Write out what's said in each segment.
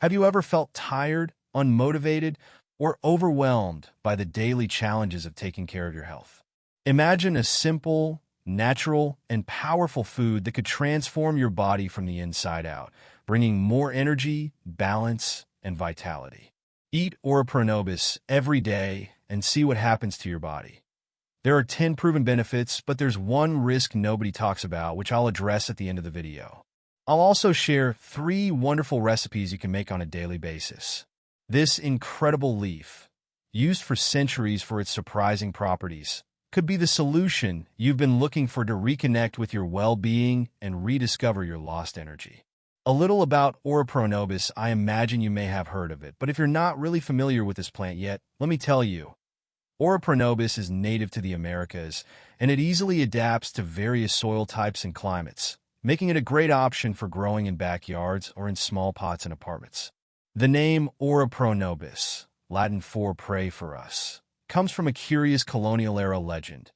Have you ever felt tired, unmotivated, or overwhelmed by the daily challenges of taking care of your health? Imagine a simple, natural, and powerful food that could transform your body from the inside out, bringing more energy, balance, and vitality. Eat Ora-Pro-Nóbis every day and see what happens to your body. There are 10 proven benefits, but there's one risk nobody talks about, which I'll address at the end of the video. I'll also share 3 wonderful recipes you can make on a daily basis. This incredible leaf, used for centuries for its surprising properties, could be the solution you've been looking for to reconnect with your well-being and rediscover your lost energy. A little about Ora-Pro-Nóbis. I imagine you may have heard of it, but if you're not really familiar with this plant yet, let me tell you. Ora-Pro-Nóbis is native to the Americas, and it easily adapts to various soil types and climates, making it a great option for growing in backyards or in small pots in apartments. The name Ora-Pro-Nóbis, Latin for pray for us, comes from a curious colonial-era legend.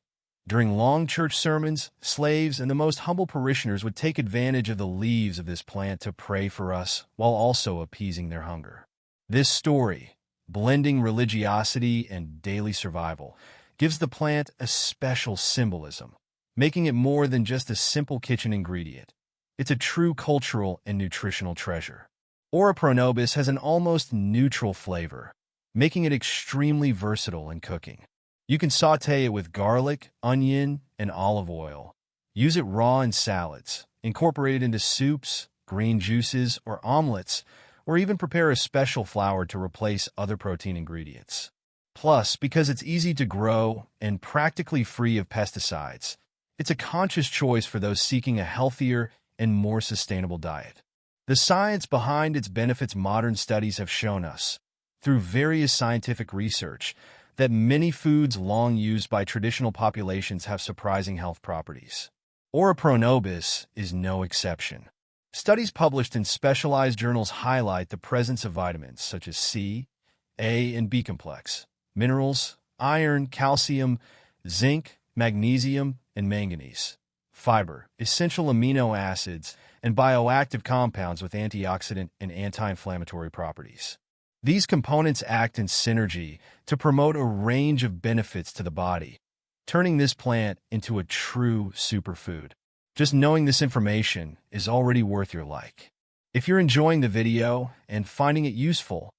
During long church sermons, slaves and the most humble parishioners would take advantage of the leaves of this plant to pray for us while also appeasing their hunger. This story, blending religiosity and daily survival, gives the plant a special symbolism, making it more than just a simple kitchen ingredient. It's a true cultural and nutritional treasure. Ora-Pro-Nóbis has an almost neutral flavor, making it extremely versatile in cooking. You can sauté it with garlic, onion, and olive oil. Use it raw in salads, incorporate it into soups, green juices, or omelets, or even prepare a special flour to replace other protein ingredients. Plus, because it's easy to grow and practically free of pesticides, it's a conscious choice for those seeking a healthier and more sustainable diet. The science behind its benefits. Modern studies have shown us, through various scientific research, that many foods long used by traditional populations have surprising health properties. Ora-Pro-Nóbis is no exception. Studies published in specialized journals highlight the presence of vitamins such as C, A, and B complex, minerals, iron, calcium, zinc, magnesium, and manganese, fiber, essential amino acids, and bioactive compounds with antioxidant and anti-inflammatory properties. These components act in synergy to promote a range of benefits to the body, turning this plant into a true superfood. Just knowing this information is already worth your like. If you're enjoying the video and finding it useful,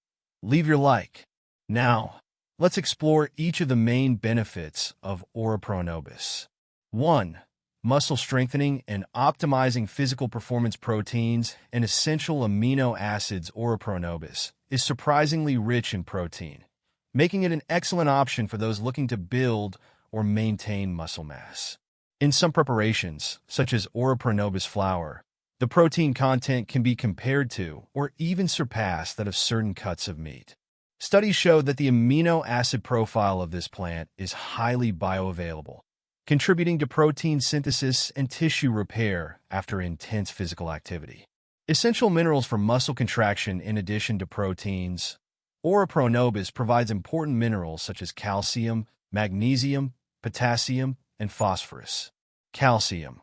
leave your like. Now, let's explore each of the main benefits of Ora-Pro-Nóbis. 1. Muscle strengthening and optimizing physical performance. Proteins and essential amino acids. Ora-Pro-Nóbis is surprisingly rich in protein, making it an excellent option for those looking to build or maintain muscle mass. In some preparations, such as Ora-Pro-Nóbis flour, the protein content can be compared to or even surpass that of certain cuts of meat. Studies show that the amino acid profile of this plant is highly bioavailable, contributing to protein synthesis and tissue repair after intense physical activity. Essential minerals for muscle contraction. In addition to proteins, Ora-Pro-Nóbis provides important minerals such as calcium, magnesium, potassium, and phosphorus. Calcium,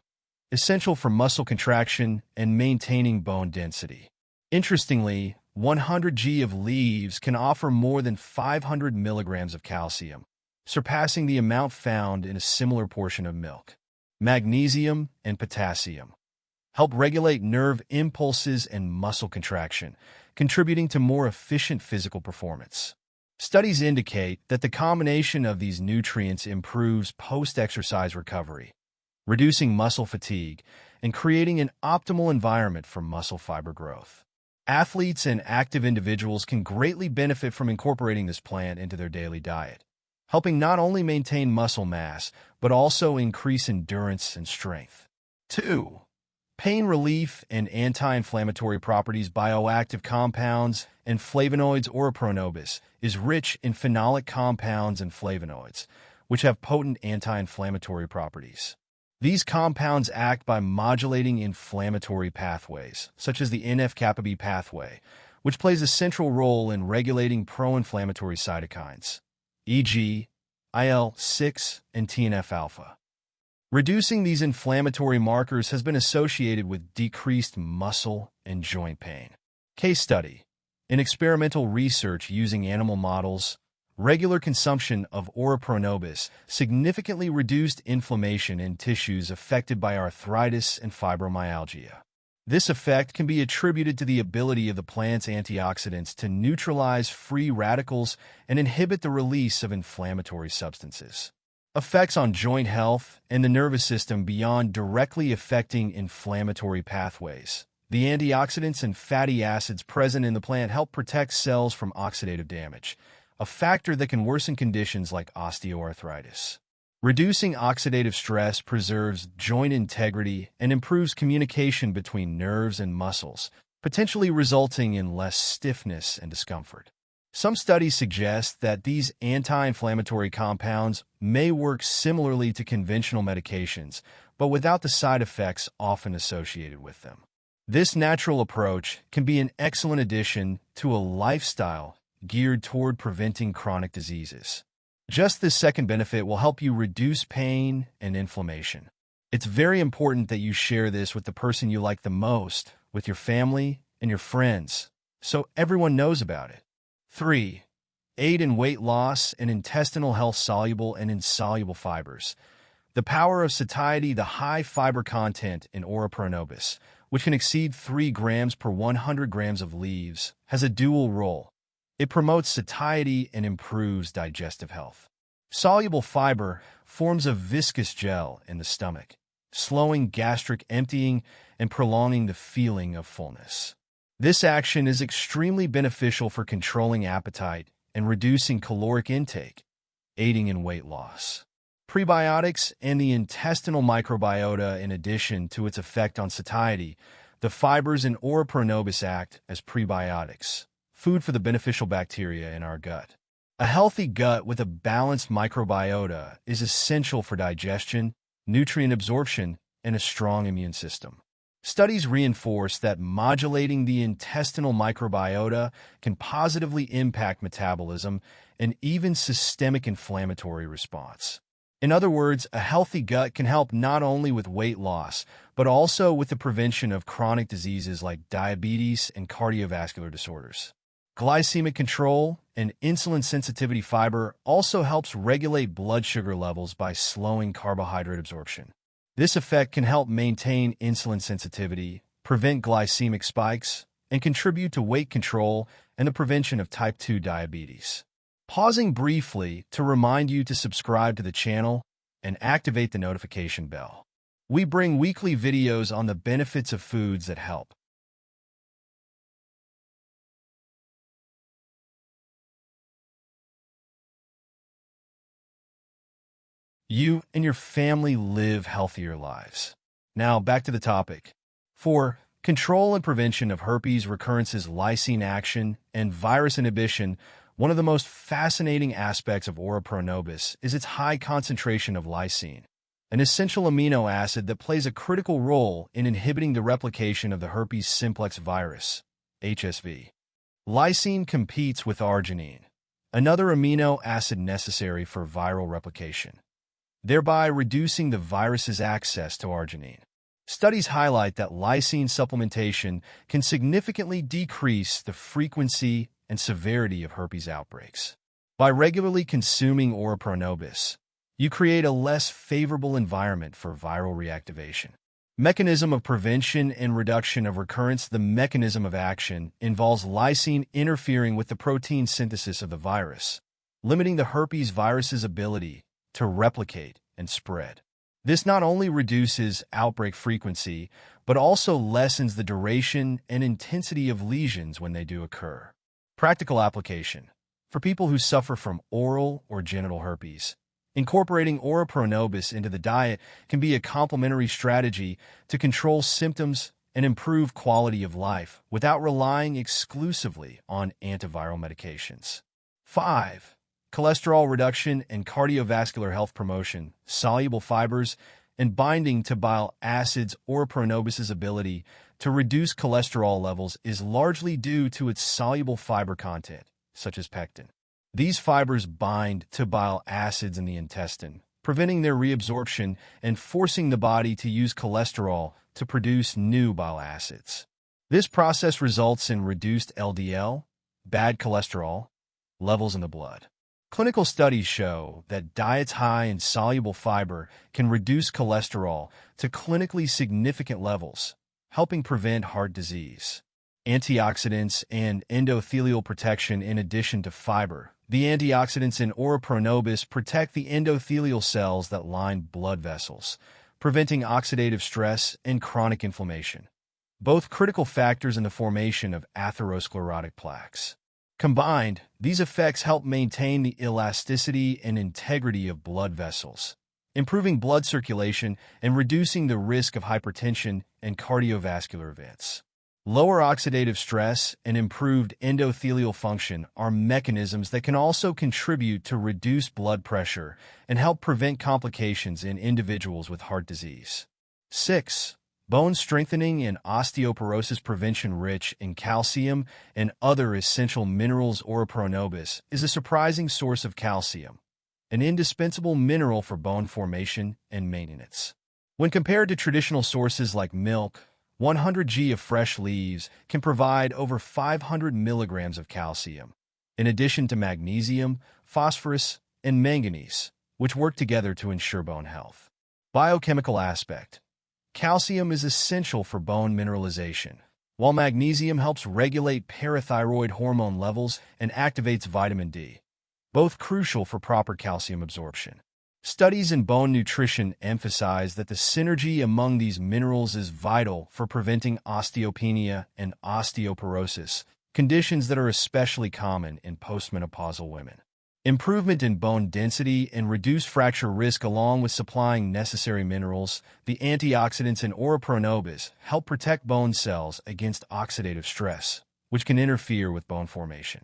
essential for muscle contraction and maintaining bone density. Interestingly, 100 g of leaves can offer more than 500 milligrams of calcium, surpassing the amount found in a similar portion of milk. Magnesium and potassium help regulate nerve impulses and muscle contraction, contributing to more efficient physical performance. Studies indicate that the combination of these nutrients improves post-exercise recovery, reducing muscle fatigue and creating an optimal environment for muscle fiber growth. Athletes and active individuals can greatly benefit from incorporating this plant into their daily diet, helping not only maintain muscle mass, but also increase endurance and strength. 2. Pain relief and anti-inflammatory properties. Bioactive compounds and flavonoids. Ora-Pro-Nóbis is rich in phenolic compounds and flavonoids, which have potent anti-inflammatory properties. These compounds act by modulating inflammatory pathways, such as the NF-kappa B pathway, which plays a central role in regulating pro-inflammatory cytokines, e.g., IL-6 and TNF-alpha. Reducing these inflammatory markers has been associated with decreased muscle and joint pain. Case study: In experimental research using animal models, regular consumption of Ora-Pro-Nóbis significantly reduced inflammation in tissues affected by arthritis and fibromyalgia. This effect can be attributed to the ability of the plant's antioxidants to neutralize free radicals and inhibit the release of inflammatory substances. Effects on joint health and the nervous system beyond directly affecting inflammatory pathways. The antioxidants and fatty acids present in the plant help protect cells from oxidative damage, a factor that can worsen conditions like osteoarthritis. Reducing oxidative stress preserves joint integrity and improves communication between nerves and muscles, potentially resulting in less stiffness and discomfort. Some studies suggest that these anti-inflammatory compounds may work similarly to conventional medications, but without the side effects often associated with them. This natural approach can be an excellent addition to a lifestyle geared toward preventing chronic diseases. Just this second benefit will help you reduce pain and inflammation. It's very important that you share this with the person you like the most, with your family and your friends, so everyone knows about it. 3. Aid in weight loss and intestinal health. Soluble and insoluble fibers. The power of satiety. The high fiber content in Ora-Pro-Nóbis, which can exceed 3 grams per 100 grams of leaves, has a dual role. It promotes satiety and improves digestive health. Soluble fiber forms a viscous gel in the stomach, slowing gastric emptying and prolonging the feeling of fullness. This action is extremely beneficial for controlling appetite and reducing caloric intake, aiding in weight loss. Prebiotics and the intestinal microbiota. In addition to its effect on satiety, the fibers in Ora-Pro-Nóbis act as prebiotics, food for the beneficial bacteria in our gut. A healthy gut with a balanced microbiota is essential for digestion, nutrient absorption, and a strong immune system. Studies reinforce that modulating the intestinal microbiota can positively impact metabolism and even systemic inflammatory response. In other words, a healthy gut can help not only with weight loss, but also with the prevention of chronic diseases like diabetes and cardiovascular disorders. Glycemic control and insulin sensitivity. Fiber also helps regulate blood sugar levels by slowing carbohydrate absorption. This effect can help maintain insulin sensitivity, prevent glycemic spikes, and contribute to weight control and the prevention of type 2 diabetes. Pausing briefly to remind you to subscribe to the channel and activate the notification bell. We bring weekly videos on the benefits of foods that help you and your family live healthier lives. Now, back to the topic. 4. Control and prevention of herpes recurrences. Lysine action and virus inhibition. One of the most fascinating aspects of Ora-Pro-Nóbis is its high concentration of lysine, an essential amino acid that plays a critical role in inhibiting the replication of the herpes simplex virus, HSV. Lysine competes with arginine, another amino acid necessary for viral replication, thereby reducing the virus's access to arginine. Studies highlight that lysine supplementation can significantly decrease the frequency and severity of herpes outbreaks. By regularly consuming Ora-Pro-Nóbis, you create a less favorable environment for viral reactivation. Mechanism of prevention and reduction of recurrence. The mechanism of action involves lysine interfering with the protein synthesis of the virus, limiting the herpes virus's ability to replicate and spread. This not only reduces outbreak frequency, but also lessens the duration and intensity of lesions when they do occur. Practical application. For people who suffer from oral or genital herpes, incorporating Ora-Pro-Nóbis into the diet can be a complementary strategy to control symptoms and improve quality of life without relying exclusively on antiviral medications. 5. Cholesterol reduction and cardiovascular health promotion. Soluble fibers and binding to bile acids. Ora-Pro-Nóbis's ability to reduce cholesterol levels is largely due to its soluble fiber content, such as pectin. These fibers bind to bile acids in the intestine, preventing their reabsorption and forcing the body to use cholesterol to produce new bile acids. This process results in reduced LDL, bad cholesterol levels in the blood. Clinical studies show that diets high in soluble fiber can reduce cholesterol to clinically significant levels, helping prevent heart disease. Antioxidants and endothelial protection. In addition to fiber, the antioxidants in Ora-Pro-Nóbis protect the endothelial cells that line blood vessels, preventing oxidative stress and chronic inflammation, both critical factors in the formation of atherosclerotic plaques. Combined, these effects help maintain the elasticity and integrity of blood vessels, improving blood circulation and reducing the risk of hypertension and cardiovascular events. Lower oxidative stress and improved endothelial function are mechanisms that can also contribute to reduced blood pressure and help prevent complications in individuals with heart disease. 6. Bone strengthening and osteoporosis prevention. Rich in calcium and other essential minerals, Ora-Pro-Nóbis is a surprising source of calcium, an indispensable mineral for bone formation and maintenance. When compared to traditional sources like milk, 100 g of fresh leaves can provide over 500 milligrams of calcium, in addition to magnesium, phosphorus, and manganese, which work together to ensure bone health. Biochemical aspect. Calcium is essential for bone mineralization, while magnesium helps regulate parathyroid hormone levels and activates vitamin D, both crucial for proper calcium absorption. Studies in bone nutrition emphasize that the synergy among these minerals is vital for preventing osteopenia and osteoporosis, conditions that are especially common in postmenopausal women. Improvement in bone density and reduced fracture risk. Along with supplying necessary minerals, the antioxidants in Ora-Pro-Nóbis help protect bone cells against oxidative stress, which can interfere with bone formation.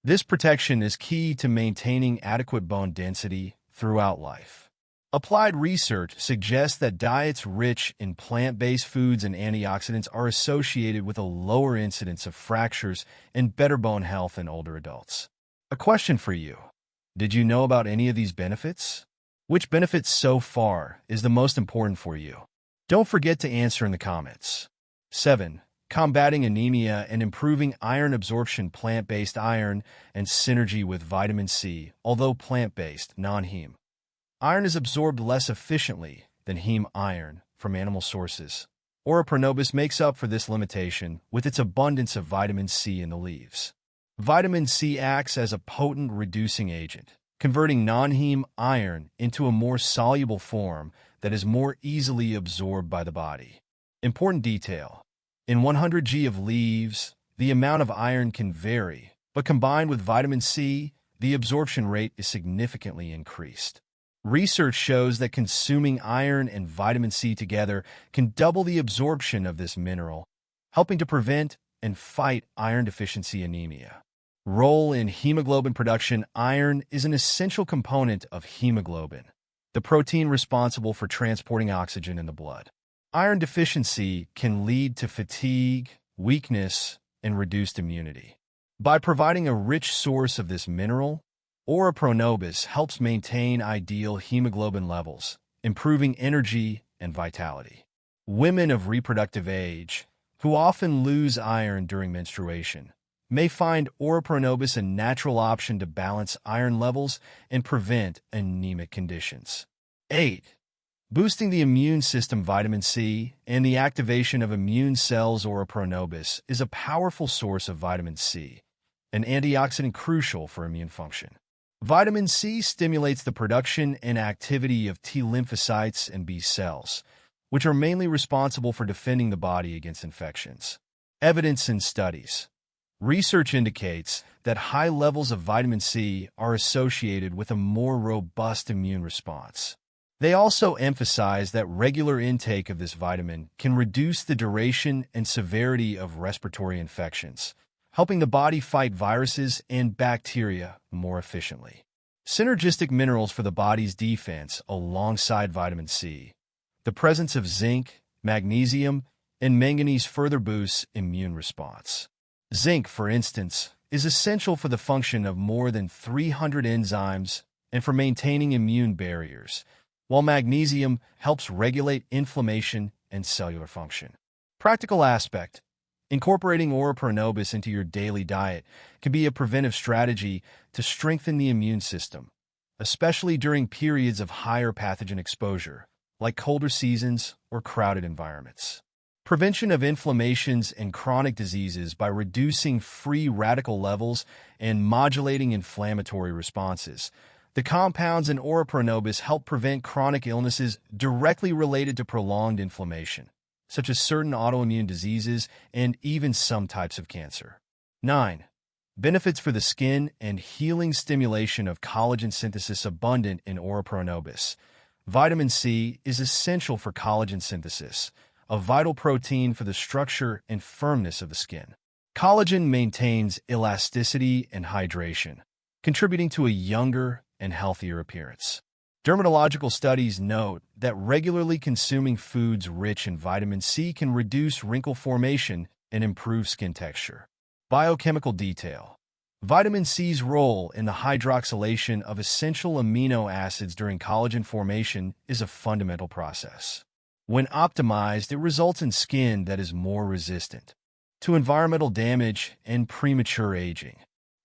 This protection is key to maintaining adequate bone density throughout life. Applied research suggests that diets rich in plant-based foods and antioxidants are associated with a lower incidence of fractures and better bone health in older adults. A question for you. Did you know about any of these benefits? Which benefit so far is the most important for you? Don't forget to answer in the comments. 7. Combating anemia and improving iron absorption. Plant-based iron and synergy with vitamin C. Although plant-based, non-heme iron is absorbed less efficiently than heme iron from animal sources. Ora-Pro-Nóbis makes up for this limitation with its abundance of vitamin C in the leaves. Vitamin C acts as a potent reducing agent, converting non-heme iron into a more soluble form that is more easily absorbed by the body. Important detail. In 100 g of leaves, the amount of iron can vary, but combined with vitamin C, the absorption rate is significantly increased. Research shows that consuming iron and vitamin C together can double the absorption of this mineral, helping to prevent and fight iron deficiency anemia. Role in hemoglobin production. Iron is an essential component of hemoglobin, the protein responsible for transporting oxygen in the blood. Iron deficiency can lead to fatigue, weakness, and reduced immunity. By providing a rich source of this mineral, Ora-Pro-Nóbis helps maintain ideal hemoglobin levels, improving energy and vitality. Women of reproductive age, who often lose iron during menstruation, may find Ora-Pro-Nóbis a natural option to balance iron levels and prevent anemic conditions. 8. Boosting the immune system. Vitamin C and the activation of immune cells. Ora-Pro-Nóbis is a powerful source of vitamin C, an antioxidant crucial for immune function. Vitamin C stimulates the production and activity of T lymphocytes and B cells, which are mainly responsible for defending the body against infections. Evidence in studies. Research indicates that high levels of vitamin C are associated with a more robust immune response. They also emphasize that regular intake of this vitamin can reduce the duration and severity of respiratory infections, helping the body fight viruses and bacteria more efficiently. Synergistic minerals for the body's defense alongside vitamin C. The presence of zinc, magnesium, and manganese further boosts immune response. Zinc, for instance, is essential for the function of more than 300 enzymes and for maintaining immune barriers, while magnesium helps regulate inflammation and cellular function. Practical aspect. Incorporating Ora-Pro-Nóbis into your daily diet can be a preventive strategy to strengthen the immune system, especially during periods of higher pathogen exposure, like colder seasons or crowded environments. Prevention of inflammations and chronic diseases by reducing free radical levels and modulating inflammatory responses. The compounds in Ora-Pro-Nóbis help prevent chronic illnesses directly related to prolonged inflammation, such as certain autoimmune diseases and even some types of cancer. 9. Benefits for the skin and healing stimulation of collagen synthesis abundant in Ora-Pro-Nóbis. Vitamin C is essential for collagen synthesis, a vital protein for the structure and firmness of the skin. Collagen maintains elasticity and hydration, contributing to a younger and healthier appearance. Dermatological studies note that regularly consuming foods rich in vitamin C can reduce wrinkle formation and improve skin texture. Biochemical detail. Vitamin C's role in the hydroxylation of essential amino acids during collagen formation is a fundamental process. When optimized, it results in skin that is more resistant to environmental damage and premature aging.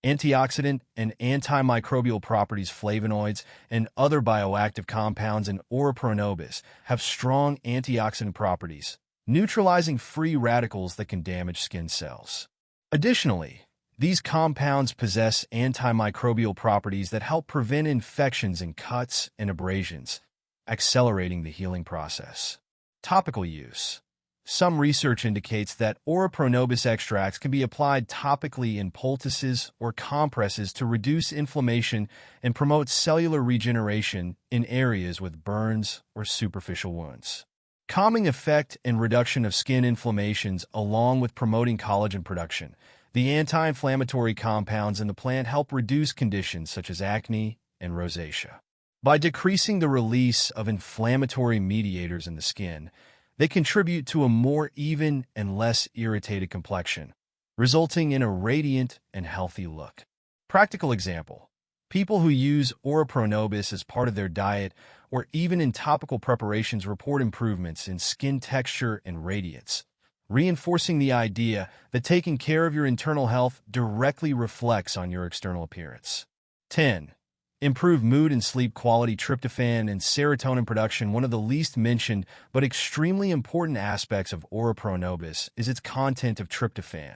Antioxidant and antimicrobial properties. Flavonoids and other bioactive compounds in Ora-Pro-Nóbis have strong antioxidant properties, neutralizing free radicals that can damage skin cells. Additionally, these compounds possess antimicrobial properties that help prevent infections in cuts and abrasions, accelerating the healing process. Topical use. Some research indicates that Ora-Pro-Nóbis extracts can be applied topically in poultices or compresses to reduce inflammation and promote cellular regeneration in areas with burns or superficial wounds. Calming effect and reduction of skin inflammations along with promoting collagen production. The anti-inflammatory compounds in the plant help reduce conditions such as acne and rosacea. By decreasing the release of inflammatory mediators in the skin, they contribute to a more even and less irritated complexion, resulting in a radiant and healthy look. Practical example. People who use Ora-Pro-Nóbis as part of their diet or even in topical preparations report improvements in skin texture and radiance, reinforcing the idea that taking care of your internal health directly reflects on your external appearance. 10. Improve mood and sleep quality. Tryptophan and serotonin production. One of the least mentioned but extremely important aspects of Ora-Pro-Nóbis is its content of tryptophan,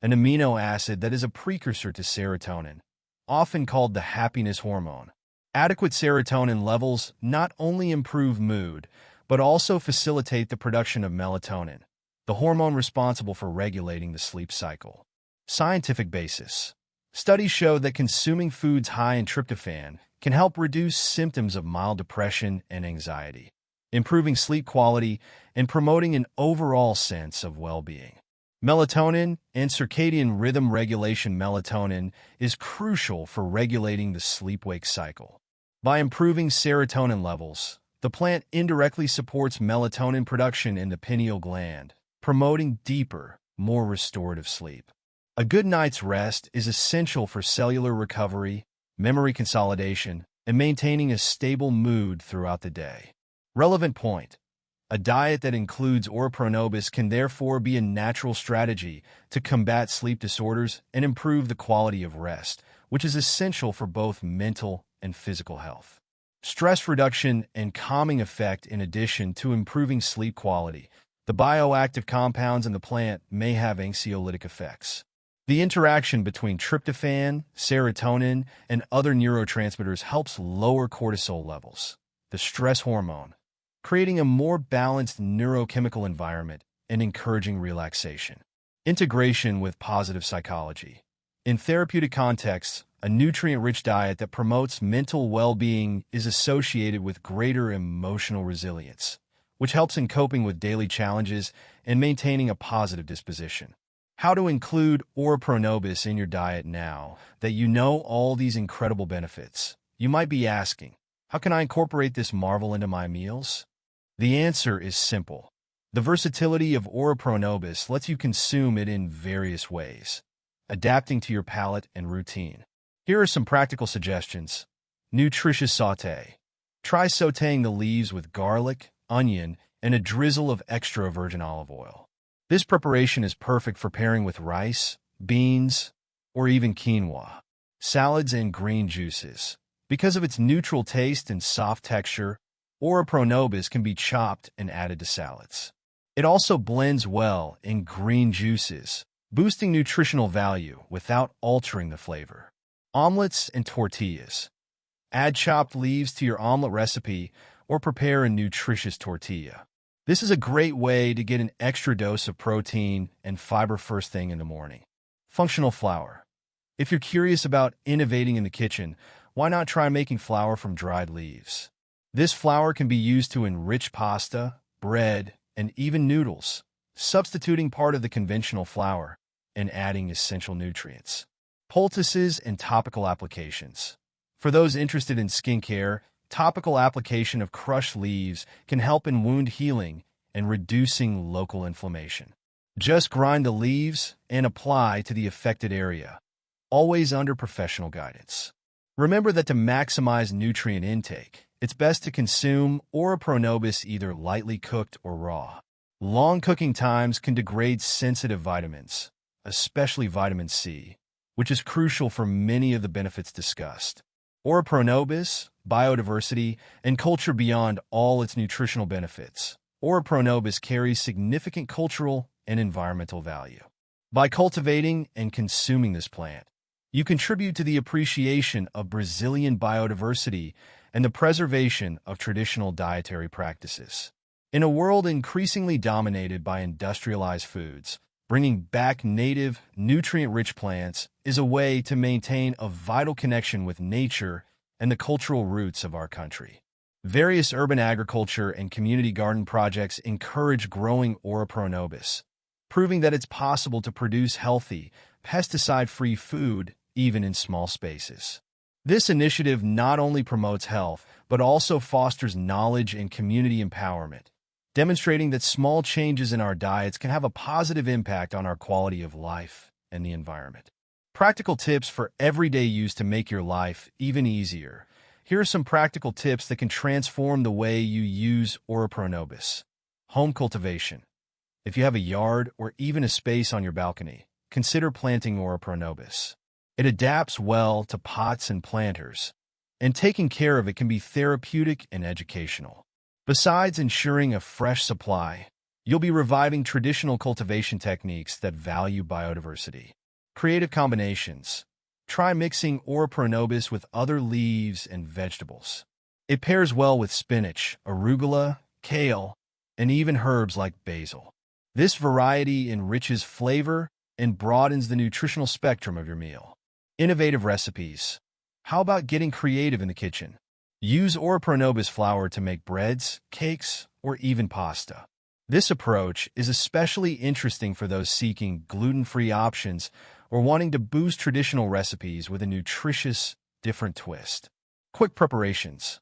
an amino acid that is a precursor to serotonin, often called the happiness hormone. Adequate serotonin levels not only improve mood, but also facilitate the production of melatonin, the hormone responsible for regulating the sleep cycle. Scientific basis. Studies show that consuming foods high in tryptophan can help reduce symptoms of mild depression and anxiety, improving sleep quality and promoting an overall sense of well-being. Melatonin and circadian rhythm regulation. Melatonin is crucial for regulating the sleep-wake cycle. By improving serotonin levels, the plant indirectly supports melatonin production in the pineal gland, promoting deeper, more restorative sleep. A good night's rest is essential for cellular recovery, memory consolidation, and maintaining a stable mood throughout the day. Relevant point. A diet that includes Ora-Pro-Nóbis can therefore be a natural strategy to combat sleep disorders and improve the quality of rest, which is essential for both mental and physical health. Stress reduction and calming effect. In addition to improving sleep quality, the bioactive compounds in the plant may have anxiolytic effects. The interaction between tryptophan, serotonin, and other neurotransmitters helps lower cortisol levels, the stress hormone, creating a more balanced neurochemical environment and encouraging relaxation. Integration with positive psychology. In therapeutic contexts, a nutrient-rich diet that promotes mental well-being is associated with greater emotional resilience, which helps in coping with daily challenges and maintaining a positive disposition. How to include Ora-Pro-Nóbis in your diet now that you know all these incredible benefits? You might be asking, how can I incorporate this marvel into my meals? The answer is simple. The versatility of Ora-Pro-Nóbis lets you consume it in various ways, adapting to your palate and routine. Here are some practical suggestions. Nutritious sauté. Try sautéing the leaves with garlic, onion, and a drizzle of extra virgin olive oil. This preparation is perfect for pairing with rice, beans, or even quinoa, salads, and green juices. Because of its neutral taste and soft texture, Ora-Pro-Nóbis can be chopped and added to salads. It also blends well in green juices, boosting nutritional value without altering the flavor. Omelets and tortillas. Add chopped leaves to your omelet recipe or prepare a nutritious tortilla. This is a great way to get an extra dose of protein and fiber first thing in the morning. Functional flour. If you're curious about innovating in the kitchen, why not try making flour from dried leaves? This flour can be used to enrich pasta, bread, and even noodles, substituting part of the conventional flour and adding essential nutrients. Poultices and topical applications. For those interested in skincare, topical application of crushed leaves can help in wound healing and reducing local inflammation. Just grind the leaves and apply to the affected area, always under professional guidance. Remember that to maximize nutrient intake, it's best to consume Ora-Pro-Nóbis either lightly cooked or raw. Long cooking times can degrade sensitive vitamins, especially vitamin C, which is crucial for many of the benefits discussed. Ora-Pro-Nóbis, biodiversity, and culture beyond all its nutritional benefits. Ora-Pro-Nóbis carries significant cultural and environmental value. By cultivating and consuming this plant, you contribute to the appreciation of Brazilian biodiversity and the preservation of traditional dietary practices. In a world increasingly dominated by industrialized foods, bringing back native, nutrient-rich plants is a way to maintain a vital connection with nature and the cultural roots of our country. Various urban agriculture and community garden projects encourage growing Ora-Pro-Nóbis, proving that it's possible to produce healthy, pesticide-free food even in small spaces. This initiative not only promotes health, but also fosters knowledge and community empowerment, demonstrating that small changes in our diets can have a positive impact on our quality of life and the environment. Practical tips for everyday use to make your life even easier. Here are some practical tips that can transform the way you use Ora-Pro-Nóbis. Home cultivation. If you have a yard or even a space on your balcony, consider planting Ora-Pro-Nóbis. It adapts well to pots and planters, and taking care of it can be therapeutic and educational. Besides ensuring a fresh supply, you'll be reviving traditional cultivation techniques that value biodiversity. Creative combinations. Try mixing Ora-Pro-Nóbis with other leaves and vegetables. It pairs well with spinach, arugula, kale, and even herbs like basil. This variety enriches flavor and broadens the nutritional spectrum of your meal. Innovative recipes. How about getting creative in the kitchen? Use Ora-Pro-Nóbis flour to make breads, cakes, or even pasta. This approach is especially interesting for those seeking gluten-free options or wanting to boost traditional recipes with a nutritious, different twist. Quick preparations.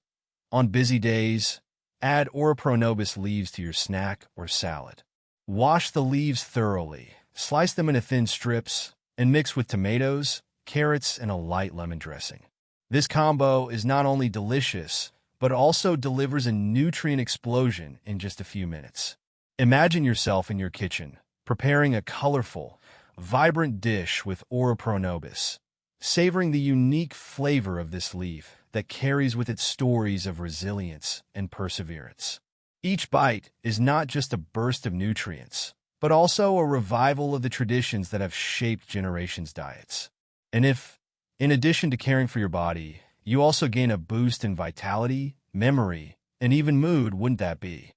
On busy days, add Ora-Pro-Nóbis leaves to your snack or salad. Wash the leaves thoroughly, slice them into thin strips, and mix with tomatoes, carrots, and a light lemon dressing. This combo is not only delicious, but also delivers a nutrient explosion in just a few minutes. Imagine yourself in your kitchen, preparing a colorful, vibrant dish with Ora-Pro-Nóbis, savoring the unique flavor of this leaf that carries with it stories of resilience and perseverance. Each bite is not just a burst of nutrients, but also a revival of the traditions that have shaped generations' diets. And if, in addition to caring for your body, you also gain a boost in vitality, memory, and even mood, wouldn't that be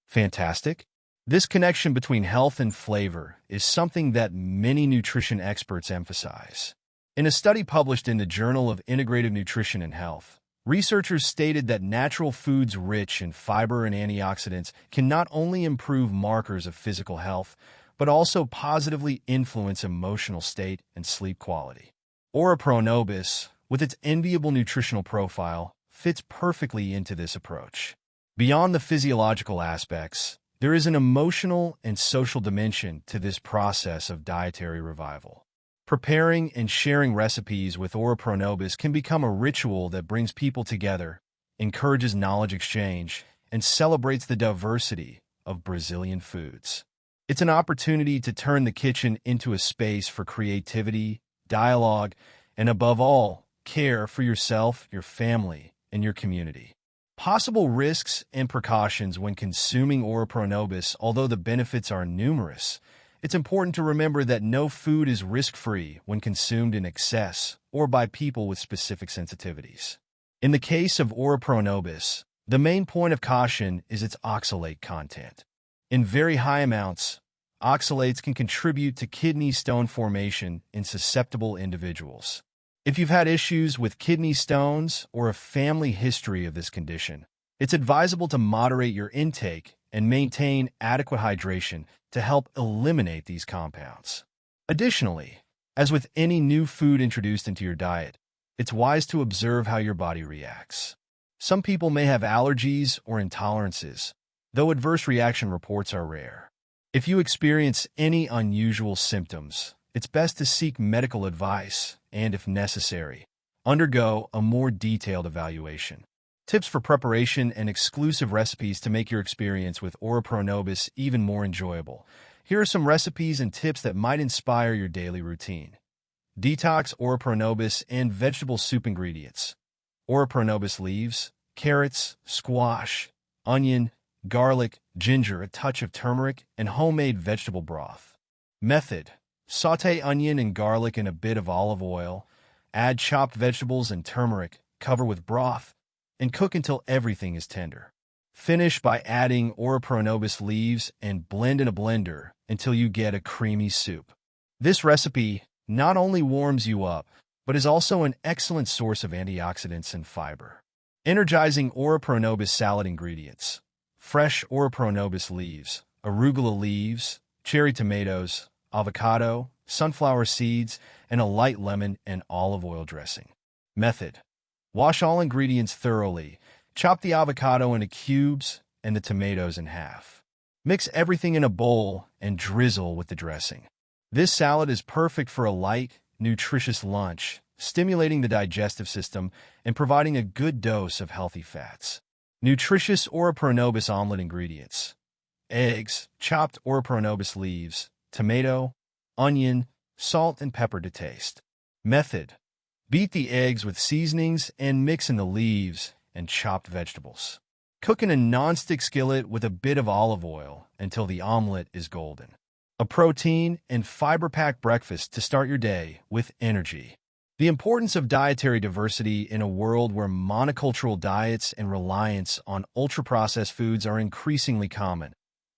fantastic? This connection between health and flavor is something that many nutrition experts emphasize. In a study published in the Journal of Integrative Nutrition and Health, researchers stated that natural foods rich in fiber and antioxidants can not only improve markers of physical health, but also positively influence emotional state and sleep quality. Ora-Pro-Nóbis, with its enviable nutritional profile, fits perfectly into this approach. Beyond the physiological aspects, there is an emotional and social dimension to this process of dietary revival. Preparing and sharing recipes with Ora-Pro-Nóbis can become a ritual that brings people together, encourages knowledge exchange, and celebrates the diversity of Brazilian foods. It's an opportunity to turn the kitchen into a space for creativity, dialogue, and above all, care for yourself, your family, and your community. Possible risks and precautions when consuming Ora-Pro-Nóbis. Although the benefits are numerous, it's important to remember that no food is risk-free when consumed in excess or by people with specific sensitivities. In the case of Ora-Pro-Nóbis, the main point of caution is its oxalate content. In very high amounts, oxalates can contribute to kidney stone formation in susceptible individuals. If you've had issues with kidney stones or a family history of this condition, it's advisable to moderate your intake and maintain adequate hydration to help eliminate these compounds. Additionally, as with any new food introduced into your diet, it's wise to observe how your body reacts. Some people may have allergies or intolerances, though adverse reaction reports are rare. If you experience any unusual symptoms, it's best to seek medical advice and, if necessary, undergo a more detailed evaluation. Tips for preparation and exclusive recipes to make your experience with Ora-Pro-Nóbis even more enjoyable. Here are some recipes and tips that might inspire your daily routine. Detox Ora-Pro-Nóbis and vegetable soup ingredients. Ora-Pro-Nóbis leaves, carrots, squash, onion, garlic, ginger, a touch of turmeric, and homemade vegetable broth. Method: sauté onion and garlic in a bit of olive oil, add chopped vegetables and turmeric, cover with broth, and cook until everything is tender. Finish by adding Ora-Pro-Nóbis leaves and blend in a blender until you get a creamy soup. This recipe not only warms you up, but is also an excellent source of antioxidants and fiber. Energizing Ora-Pro-Nóbis salad ingredients. Fresh Ora-Pro-Nóbis leaves, arugula leaves, cherry tomatoes, avocado, sunflower seeds, and a light lemon and olive oil dressing. Method: wash all ingredients thoroughly, chop the avocado into cubes and the tomatoes in half. Mix everything in a bowl and drizzle with the dressing. This salad is perfect for a light, nutritious lunch, stimulating the digestive system and providing a good dose of healthy fats. Nutritious Ora-Pro-Nóbis omelet ingredients. Eggs, chopped Ora-Pro-Nóbis leaves, tomato, onion, salt, and pepper to taste. Method: beat the eggs with seasonings and mix in the leaves and chopped vegetables. Cook in a non-stick skillet with a bit of olive oil until the omelet is golden. A protein and fiber-packed breakfast to start your day with energy. The importance of dietary diversity in a world where monocultural diets and reliance on ultra-processed foods are increasingly common.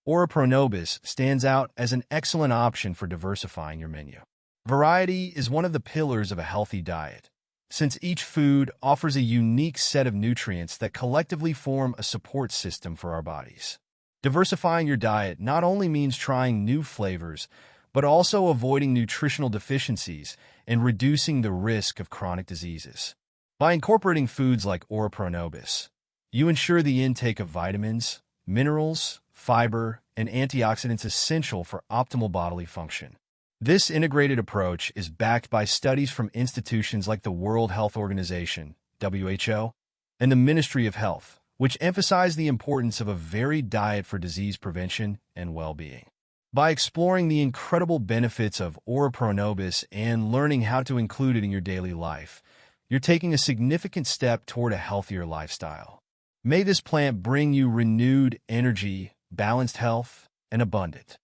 Ora-Pro-Nóbis stands out as an excellent option for diversifying your menu. Variety is one of the pillars of a healthy diet, since each food offers a unique set of nutrients that collectively form a support system for our bodies. Diversifying your diet not only means trying new flavors, but also avoiding nutritional deficiencies and reducing the risk of chronic diseases. By incorporating foods like Ora-Pro-Nóbis, you ensure the intake of vitamins, minerals, fiber, and antioxidants essential for optimal bodily function. This integrated approach is backed by studies from institutions like the World Health Organization, WHO, and the Ministry of Health, which emphasize the importance of a varied diet for disease prevention and well-being. By exploring the incredible benefits of Ora-Pro-Nóbis and learning how to include it in your daily life, you're taking a significant step toward a healthier lifestyle. May this plant bring you renewed energy, balanced health, and abundant